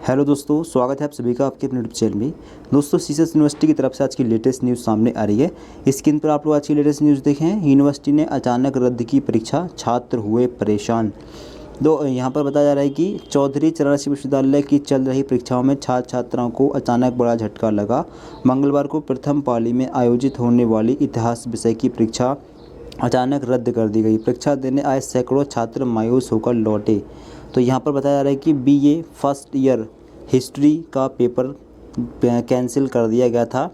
Hello दोस्तों, स्वागत है आप सभी का आपके अपने यूट्यूब चैनल में। दोस्तों, सीएस यूनिवर्सिटी की तरफ से आज की लेटेस्ट न्यूज़ सामने आ रही है। स्क्रीन पर आप लोग आज की लेटेस्ट न्यूज़ देखें। यूनिवर्सिटी ने अचानक रद्द की परीक्षा, छात्र हुए परेशान। यहाँ पर बताया जा रहा है कि चौधरी चरण सिंह विश्वविद्यालय की चल रही परीक्षाओं में छात्र छात्राओं को अचानक बड़ा झटका लगा। मंगलवार को प्रथम पाली में आयोजित होने वाली इतिहास विषय की परीक्षा अचानक रद्द कर दी गई। परीक्षा देने आए सैकड़ों छात्र मायूस होकर लौटे। तो यहाँ पर बताया जा रहा है कि बीए फर्स्ट ईयर हिस्ट्री का पेपर कैंसिल कर दिया गया था।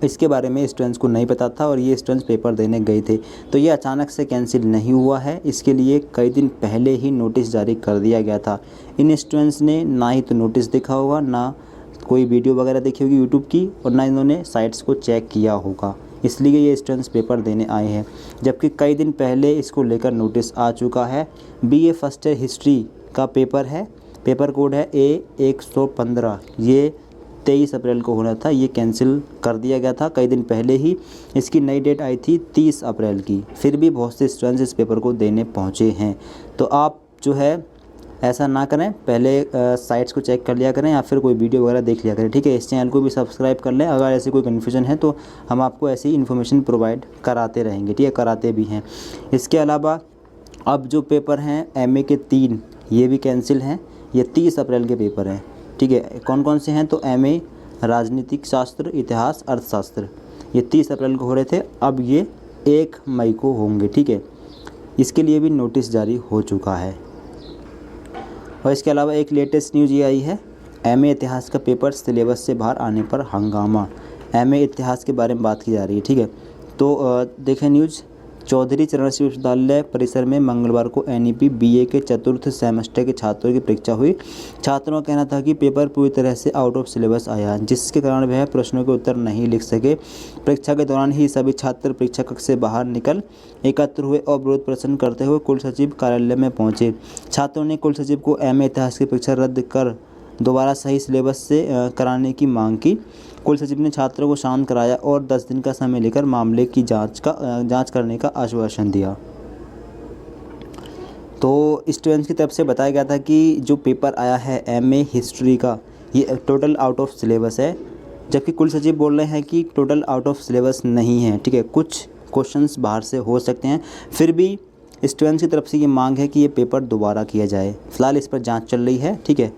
इसके बारे में स्टूडेंट्स को नहीं पता था और ये स्टूडेंट्स पेपर देने गए थे। तो ये अचानक से कैंसिल नहीं हुआ है, इसके लिए कई दिन पहले ही नोटिस जारी कर दिया गया था। इन स्टूडेंट्स ने ना ही तो नोटिस देखा होगा, ना कोई वीडियो वगैरह देखी होगी यूट्यूब की, और ना इन्होंने साइट्स को चेक किया होगा, इसलिए ये स्टूडेंट्स पेपर देने आए हैं। जबकि कई दिन पहले इसको लेकर नोटिस आ चुका है। बीए फर्स्ट ईयर हिस्ट्री का पेपर है, पेपर कोड है A115। ये 23 अप्रैल को होना था, ये कैंसिल कर दिया गया था कई दिन पहले ही। इसकी नई डेट आई थी 30 अप्रैल की। फिर भी बहुत से स्टूडेंट्स इस पेपर को देने पहुंचे हैं। तो आप जो है ऐसा ना करें, पहले साइट्स को चेक कर लिया करें या फिर कोई वीडियो वगैरह देख लिया करें, ठीक है। इस चैनल को भी सब्सक्राइब कर लें। अगर ऐसी कोई कन्फ्यूजन है तो हम आपको ऐसी इन्फॉर्मेशन प्रोवाइड कराते रहेंगे, ठीक है, कराते भी हैं। इसके अलावा अब जो पेपर हैं एमए के 3, ये भी कैंसिल हैं। ये 30 अप्रैल के पेपर हैं, ठीक है। कौन कौन से हैं? तो एमए राजनीतिक शास्त्र, इतिहास, अर्थशास्त्र, ये 30 अप्रैल को हो रहे थे, अब ये 1 मई को होंगे, ठीक है। इसके लिए भी नोटिस जारी हो चुका है। और इसके अलावा एक लेटेस्ट न्यूज़ ये आई है, एमए इतिहास का पेपर सिलेबस से बाहर आने पर हंगामा। एमए इतिहास के बारे में बात की जा रही है, ठीक है। तो देखें न्यूज़, चौधरी चरण सिंह विश्वविद्यालय परिसर में मंगलवार को एनईपी बीए के चतुर्थ सेमेस्टर के छात्रों की परीक्षा हुई। छात्रों का कहना था कि पेपर पूरी तरह से आउट ऑफ सिलेबस आया, जिसके कारण वह प्रश्नों के उत्तर नहीं लिख सके। परीक्षा के दौरान ही सभी छात्र परीक्षा कक्ष से बाहर निकल एकत्र हुए और विरोध प्रदर्शन करते हुए कुल सचिव कार्यालय में पहुंचे। छात्रों ने कुल सचिव को एमए इतिहास की परीक्षा रद्द कर दोबारा सही सिलेबस से कराने की मांग की। कुल सचिव ने छात्रों को शांत कराया और 10 दिन का समय लेकर मामले की जांच करने का आश्वासन दिया। तो स्टूडेंट्स की तरफ से बताया गया था कि जो पेपर आया है एमए हिस्ट्री का, ये टोटल आउट ऑफ सिलेबस है, जबकि कुल सचिव बोल रहे हैं कि टोटल आउट ऑफ सिलेबस नहीं है, ठीक है। कुछ क्वेश्चंस बाहर से हो सकते हैं, फिर भी स्टूडेंट्स की तरफ से ये मांग है कि ये पेपर दोबारा किया जाए। फ़िलहाल इस पर जाँच चल रही है, ठीक है।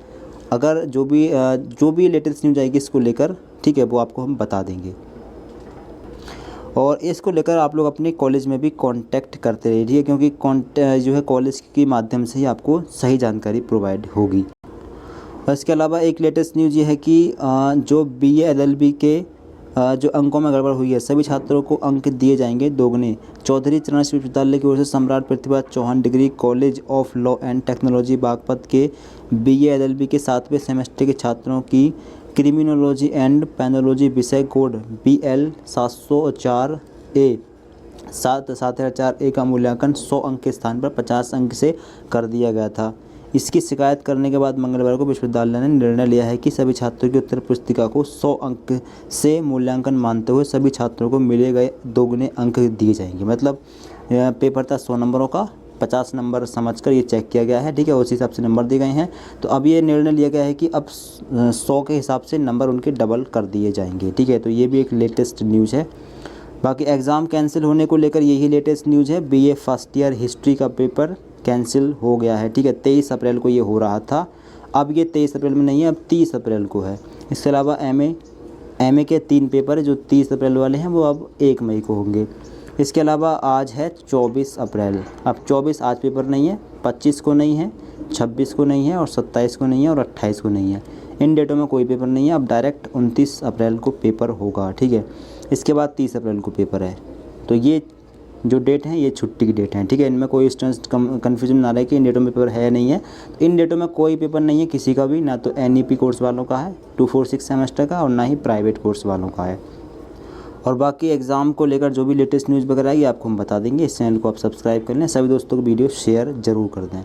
अगर जो भी लेटेस्ट न्यूज़ आएगी इसको लेकर, ठीक है, वो आपको हम बता देंगे। और इसको लेकर आप लोग अपने कॉलेज में भी कांटेक्ट करते रहिए, ठीक है, क्योंकि जो है कॉलेज के माध्यम से ही आपको सही जानकारी प्रोवाइड होगी। और इसके अलावा एक लेटेस्ट न्यूज़ ये है कि जो बीए एलएलबी के जो अंकों में गड़बड़ हुई है, सभी छात्रों को अंक दिए जाएंगे दोगुने। चौधरी चरण सिंह विश्वविद्यालय की ओर से Samrat Pratibha Chauhan degree college of law and technology Baghpat के बीए एलएलबी के 7वें सेमेस्टर के छात्रों की क्रिमिनोलॉजी एंड पेनोलॉजी विषय कोड BL 704A 7004A का मूल्यांकन 100 अंक के स्थान पर 50 अंक से कर दिया गया था। इसकी शिकायत करने के बाद मंगलवार को विश्वविद्यालय ने निर्णय लिया है कि सभी छात्रों की उत्तर पुस्तिका को 100 अंक से मूल्यांकन मानते हुए सभी छात्रों को मिले गए दोगुने अंक दिए जाएंगे। मतलब पेपर था 100 नंबरों का, 50 नंबर समझकर ये चेक किया गया है, ठीक है, उसी हिसाब से नंबर दिए गए हैं। तो अब ये निर्णय लिया गया है कि अब 100 के हिसाब से नंबर उनके डबल कर दिए जाएंगे, ठीक है। तो ये भी एक लेटेस्ट न्यूज़ है। बाकी एग्ज़ाम कैंसिल होने को लेकर यही लेटेस्ट न्यूज़ है। बीए फर्स्ट ईयर हिस्ट्री का पेपर कैंसिल हो गया है, ठीक है। 23 अप्रैल को ये हो रहा था, अब ये 23 अप्रैल में नहीं है, अब 30 अप्रैल को है। इसके अलावा एमए के 3 पेपर जो 30 अप्रैल वाले हैं वो अब 1 मई को होंगे। इसके अलावा आज है 24 अप्रैल। अब 24 आज पेपर नहीं है, 25 को नहीं है, 26 को नहीं है और 27 को नहीं है और 28 को नहीं है। इन डेटों में कोई पेपर नहीं है। अब डायरेक्ट 29 अप्रैल को पेपर होगा, ठीक है। इसके बाद 30 अप्रैल को पेपर है। तो ये जो डेट हैं ये छुट्टी की डेट हैं, ठीक है। इनमें कोई स्टूडेंट्स कन्फ्यूजन ना रहे कि इन डेटों में पेपर है या नहीं है। तो इन डेटों में कोई पेपर नहीं है किसी का भी, ना तो एनईपी कोर्स वालों का है 246 सेमेस्टर का, और ना ही प्राइवेट कोर्स वालों का है। और बाकी एग्ज़ाम को लेकर जो भी लेटेस्ट न्यूज़ वगैरह आएगी आपको हम बता देंगे। इस चैनल को आप सब्सक्राइब कर लें, सभी दोस्तों को वीडियो शेयर ज़रूर कर दें।